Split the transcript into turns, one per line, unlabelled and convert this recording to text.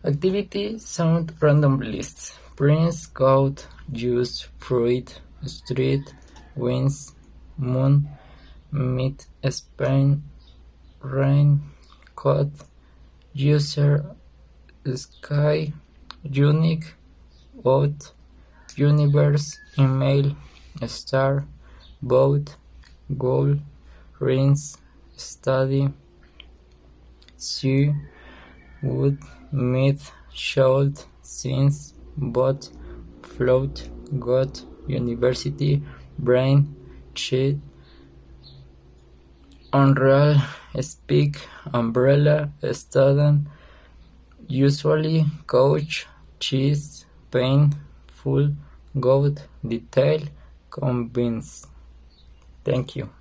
Activity sound random lists. Prince, goat, juice, fruit, street, winds, moon, meat, Spain, rain, code, user, sky, unique, vote, universe, email, star, vote, goal, rings, study, see, wood, myth, should, since, bot, float, got, university, brain, cheat, unreal, speak, umbrella, student, usually, coach, cheese, pain, full, goat, detail, convince. Thank you.